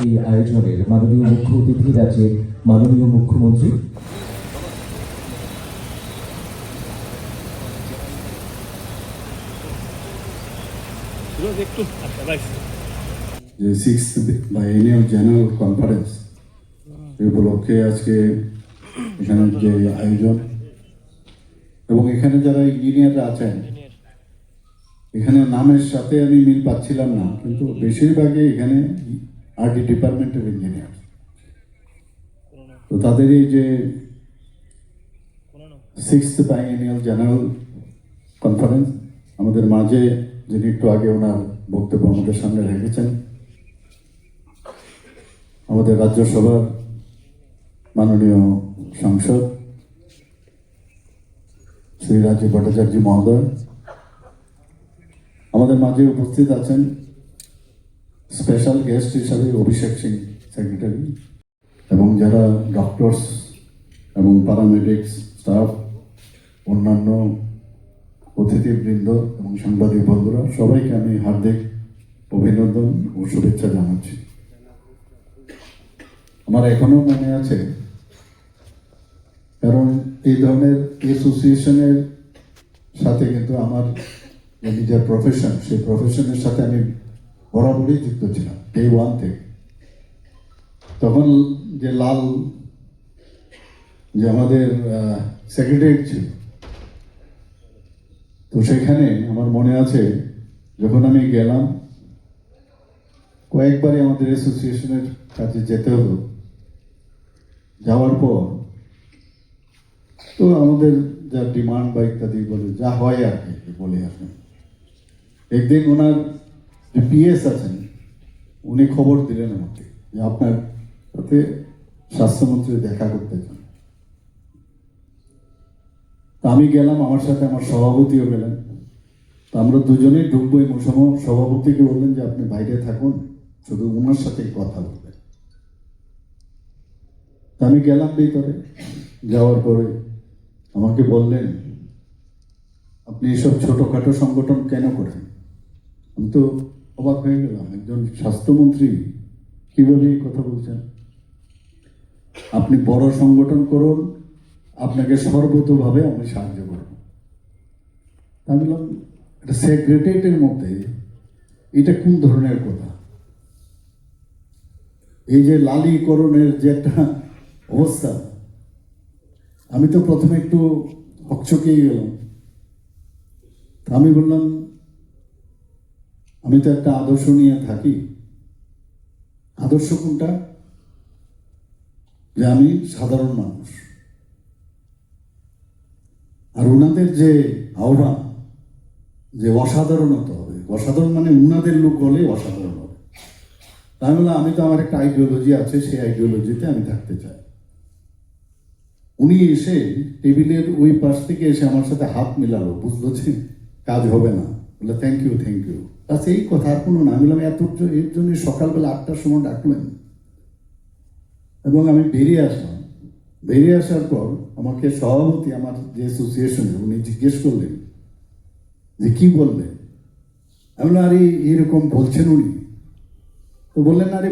এই আয়োজনের মাননীয় মুখ্য অতিথি রাজ্যের মাননীয় মুখ্যমন্ত্রী যে 6th বাইএনিয়াল জেনারেল কনফারেন্স এই উপলক্ষে আজকে এখানে যে আয়োজন এবং এখানে যারা ইঞ্জিনিয়াররা আছেন, এখানে নামের সাথে আমি মিল পাচ্ছিলাম না, কিন্তু বেশিরভাগই এখানে আরডি ডিপার্টমেন্টের ইঞ্জিনিয়ার। তো তাদের এই যে 6th বাইএনিয়াল জেনারেল কনফারেন্স আমাদের মাঝে, যিনি একটু আগে ওনার বক্তব্য আমাদের সামনে রেখেছেন, আমাদের রাজ্যসভার মাননীয় সাংসদ শ্রী রাজীব ভট্টাচার্য মহোদয়, আমাদের মাঝে উপস্থিত আছেন স্পেশাল গেস্ট হিসাবে অভিষেক সিং সেক্রেটারি, এবং যারা ডক্টরস এবং প্যারামেডিক্স স্টাফ, অন্যান্য অতিথিবৃন্দ এবং সাংবাদিক বন্ধুরা, সবাইকে আমি হার্দিক অভিনন্দন ও শুভেচ্ছা জানাচ্ছি। আমার এখনো মনে আছে, কারণ এই ধরনের অ্যাসোসিয়েশনের সাথে কিন্তু আমার নিজের প্রফেশন, সেই প্রফেশনের সাথে আমি বরাবরই যুক্ত ছিলাম ডে ওয়ান থেকে। তখন যে লাল যে আমাদের সেক্রেটারি ছিল, তো সেখানে আমার মনে আছে যখন আমি গেলাম, কয়েকবারই আমাদের অ্যাসোসিয়েশনের কাছে যেতে হলো। যাওয়ার পর তো আমাদের যা ডিমান্ড বা ইত্যাদি বলে যা হয় আর কি বলে আসেন। একদিন ওনার যে পিএস আছেন, উনি খবর দিলেন আমাকে যে আপনার সাথে স্বাস্থ্যমন্ত্রী দেখা করতে চান। তা আমি গেলাম, আমার সাথে আমার সভাপতিও গেলেন। তো আমরা দুজনেই ঢুকবো, এবং সভাপতিকে বললেন যে আপনি বাইরে থাকুন, শুধু ওনার সাথে কথা বলবেন। তা আমি গেলাম ভিতরে। যাওয়ার পরে আমাকে বললেন, আপনি এসব ছোটখাটো সংগঠন কেন করেন? আমি তো অবাক হয়ে গেলাম, একজন স্বাস্থ্যমন্ত্রী কিভাবে এই কথা বলছেন? আপনি বড় সংগঠন করুন, আপনাকে সর্বতোভাবে আমি সাহায্য করব। আমি বললাম, এটা সেক্রেটারিয়েটের মধ্যে এটা কোন ধরনের কথা? এই যে লালীকরণের যে একটা অবস্থা, আমি তো প্রথমে একটু হকচকিয়ে গেলাম। আমি বললাম, আমি তো একটা আদর্শ নিয়ে থাকি। আদর্শ কোনটা? যে আমি সাধারণ মানুষ। আর ওনাদের যে আহ্বান যে অসাধারণ হতে হবে, অসাধারণ মানে উনাদের লোক হলে অসাধারণ হবে। তাই বললাম, আমি তো আমার একটা আইডিওলজি আছে, সেই আইডিওলজিতে আমি থাকতে চাই। উনি এসে টেবিলের ওই পাশ থেকে এসে আমার সাথে হাত মিলালো, বুঝলো যে কাজ হবে না। বলে থ্যাংক ইউ। আচ্ছা, এই কথা আর কোনো না। আমি বললাম, এর জন্য সকালবেলা 8টার সময় ডাকলেন। এবং আমি বেরিয়ে আসলাম। বেরিয়ে আসার পর আমাকে সভাপতি, আমার যে অ্যাসোসিয়েশনে, উনি জিজ্ঞেস করলেন যে কি বললেন। আমি বললাম, আরে এরকম বলছেন উনি। তো বললেন, আরে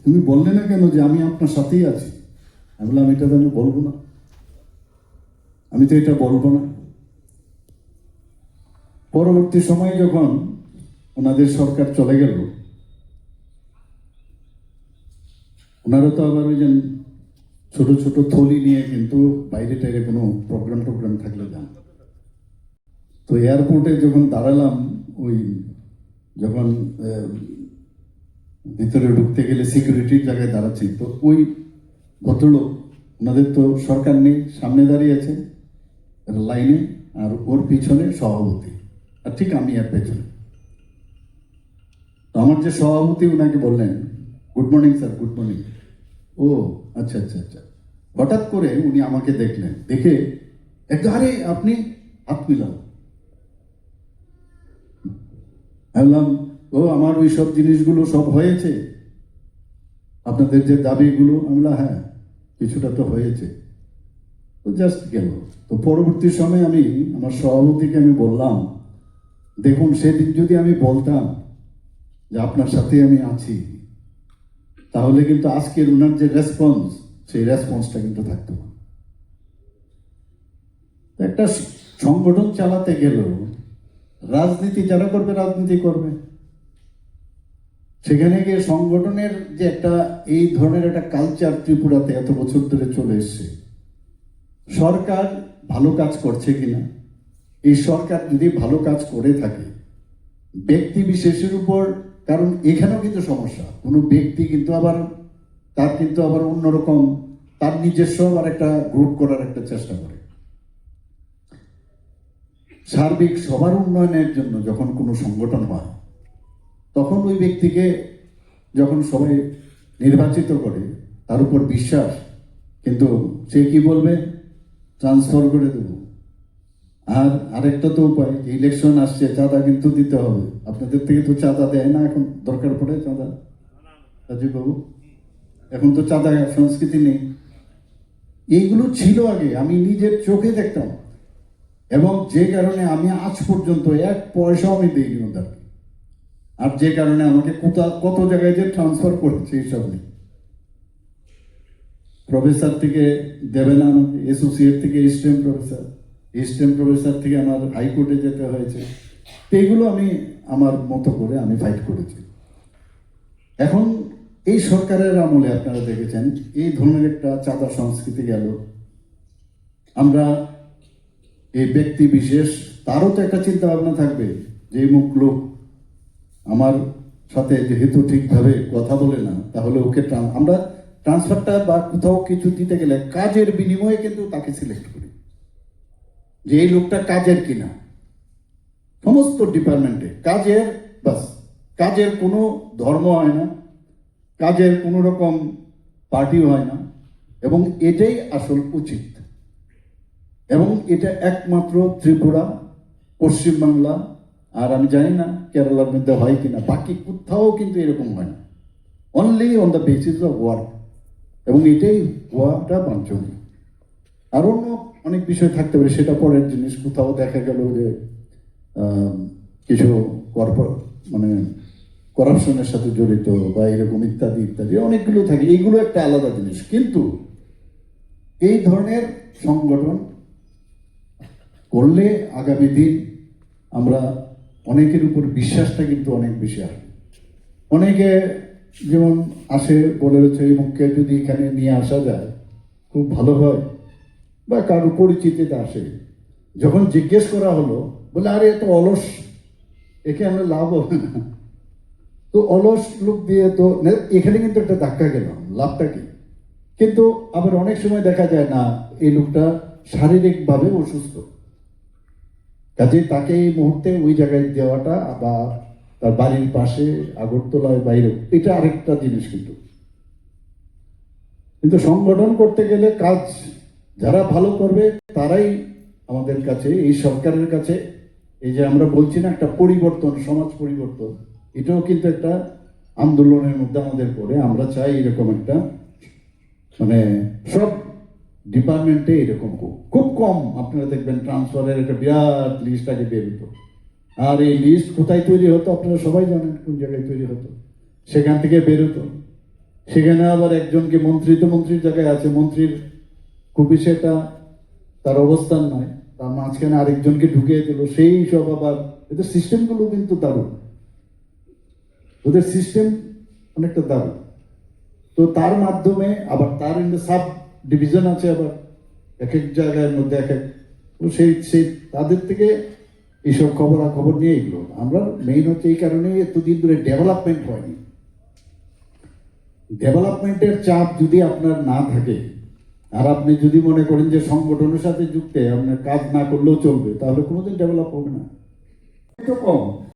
তুমি বললে না কেন যে আমি আপনার সাথেই আছি? আমি বললাম, এটা তো আমি বলবো না, আমি তো এটা বলবো না। পরবর্তী সময়ে যখন ওনাদের সরকার চলে গেল, ওনারা তো আবার ওই যে ছোট ছোট থলি নিয়ে কিন্তু বাইরে টাইরে কোনো প্রোগ্রাম থাকলে যান। তো এয়ারপোর্টে যখন দাঁড়ালাম, ওই যখন ভিতরে ঢুকতে গেলে সিকিউরিটির জায়গায় দাঁড়াচ্ছি, তো ওই ভদ্রলোক, ওনাদের তো সরকার নেই, সামনে দাঁড়িয়ে আছে লাইনে, আর ওর পিছনে সভাপতি, আর ঠিক আমি আর পেছনে। তো আমার যে সভাপতি, ওনাকে বললেন, good morning sir, good morning. ও আচ্ছা। হঠাৎ করে উনি আমাকে দেখলেন, দেখে একদম, আরে আপনি, হাত মিলাম। বললাম, ও আমার ওই সব জিনিসগুলো সব হয়েছে, আপনাদের যে দাবিগুলো। আমি বললাম, হ্যাঁ কিছুটা তো হয়েছে। তো জাস্ট গেল। তো পরবর্তী সময়ে আমি আমার সভাপতিকে আমি বললাম, দেখুন সেদিন যদি আমি বলতাম যে আপনার সাথে আমি আছি, তাহলে কিন্তু আজকের উনার যে রেসপন্স, সেই রেসপন্সটা কিন্তু থাকতো না। একটা সংগঠন চালাতে গেলেও রাজনীতি যারা করবে রাজনীতি করবে, সেখানে গিয়ে সংগঠনের যে একটা এই ধরনের একটা কালচার ত্রিপুরাতে এত বছর ধরে চলে এসছে, সরকার ভালো কাজ করছে কিনা, এই সরকার যদি ভালো কাজ করে থাকে ব্যক্তি বিশেষের উপর, কারণ এখানেও কিন্তু সমস্যা, কোনো ব্যক্তি কিন্তু আবার তার কিন্তু আবার অন্যরকম তার নিজস্ব আবার একটা গ্রুপ করার একটা চেষ্টা করে। সার্বিক সবার উন্নয়নের জন্য যখন কোনো সংগঠন হয়, তখন ওই ব্যক্তিকে যখন সবাই নির্বাচিত করে তার উপর বিশ্বাস, কিন্তু সে কি বলবে, ট্রান্সফার করে দেবো। আর আরেকটা তো উপায়, ইলেকশন আসছে, চাঁদা কিন্তু দিতে হবে, আপনাদের থেকে তো চাঁদা দেয় না এখন, দরকার পড়ে চাঁদা, রাজীব বাবু, এখন তো চাঁদা সংস্কৃতি নেই। এইগুলো ছিল আগে, আমি নিজের চোখে দেখতাম, এবং যে কারণে আমি আজ পর্যন্ত এক পয়সাও আমি দিইনি ওদেরকে। আর যে কারণে আমাকে কত জায়গায় যে ট্রান্সফার করেছে এইসব নেই। প্রফেসর থেকে দেবে না আমাকে, অ্যাসোসিয়েট থেকে এসিস্ট্যান্ট প্রফেসর থেকে আমার হাইকোর্টে যেতে হয়েছে। তো এইগুলো আমি আমার মতো করে আমি ফাইট করেছি। এখন এই সরকারের আমলে আপনারা দেখেছেন এই ধরনের একটা চাঁদা সংস্কৃতি গেল। আমরা এই ব্যক্তি বিশেষ, তারও তো একটা চিন্তা ভাবনা থাকবে যে মুখ লোক আমার সাথে যেহেতু ঠিকভাবে কথা বলে না, তাহলে ওকে আমরা ট্রান্সফারটা বা কোথাও কিছু দিতে গেলে কাজের বিনিময়ে কিন্তু তাকে সিলেক্ট করি, যে এই লোকটা কাজের কিনা। সমস্ত ডিপার্টমেন্টে কাজের, বাস কাজের কোনো ধর্ম হয় না, কাজের কোনো রকম পার্টিও হয় না, এবং এটাই আসল উচিত। এবং এটা একমাত্র ত্রিপুরা, পশ্চিমবাংলা, আর আমি জানি না কেরালার মধ্যে হয় কিনা, বাকি কোথাও কিন্তু এরকম হয় না, only on the basis of work. এবং এটাই হওয়াটা বাঞ্ছনীয়। আর অন্য অনেক বিষয় থাকতে পারে, সেটা পরের জিনিস। কোথাও দেখা গেল যে কিছু মানে করাপশনের সাথে জড়িত বা এরকম ইত্যাদি ইত্যাদি অনেকগুলো থাকে, এইগুলো একটা আলাদা জিনিস। কিন্তু এই ধরনের সংগঠন করলে আগামী দিন আমরা অনেকের উপর বিশ্বাসটা কিন্তু অনেক বেশি আসবে। অনেকে যেমন আসে বলে রয়েছে, এই মুখকে যদি এখানে নিয়ে আসা যায় খুব ভালো হয়, বা কারো পরিচিতিতে আসে, যখন জিজ্ঞেস করা হলো বলে আরে এত অলস, একে আমরা লাভ হবে না। তো অলস লোক দিয়ে তো এখানে কিন্তু একটা ধাক্কা গেলাম, লাভটা কি? কিন্তু আবার অনেক সময় দেখা যায় না, এই লোকটা শারীরিকভাবে অসুস্থ, কাজে তাকে এই মুহূর্তে ওই জায়গায় দেওয়াটা বা তার বাড়ির পাশে আগরতলায় বাইরে, এটা আরেকটা জিনিস। কিন্তু সংগঠন করতে গেলে কাজ যারা ভালো করবে তারাই আমাদের কাছে, এই সরকারের কাছে, এই যে আমরা বলছি না একটা পরিবর্তন, সমাজ পরিবর্তন, এটাও কিন্তু একটা আন্দোলনের মধ্যে আমাদের পড়ে। আমরা চাই এরকম একটা, মানে সব ডিপার্টমেন্টে এরকম খুব কম আপনারা দেখবেন ট্রান্সফারের একটা বিরাট লিস্ট আগে বের হতো। আর এই লিস্ট কোথায় তৈরি হতো আপনারা সবাই জানেন, কোন জায়গায় তৈরি হতো, সেখান থেকে বের হতো। সেখানে আবার একজনকে মন্ত্রীর জায়গায় আছে, মন্ত্রীর খুব বেশি একটা তার অবস্থান নয়, তার মাঝখানে আরেকজনকে ঢুকিয়ে দিল, সেই সব আবার এদের সিস্টেমগুলো কিন্তু দারুণ, ওদের সিস্টেম অনেকটা দারুণ। তো তার মাধ্যমে আবার তার সাব ডিভিশন আছে, আবার এক এক জায়গার মধ্যে এক এক, তো সেই তাদের থেকে এইসব খবর নিয়ে এগুলো আমরা মেইন হচ্ছে এই কারণে এতদিন ধরে ডেভেলপমেন্ট হয়নি। ডেভেলপমেন্টের চাপ যদি আপনার না থাকে, আর আপনি যদি মনে করেন যে সংগঠনের সাথে যুক্তে আপনার কাজ না করলেও চলবে, তাহলে কোনোদিন ডেভেলপ হবে না। কম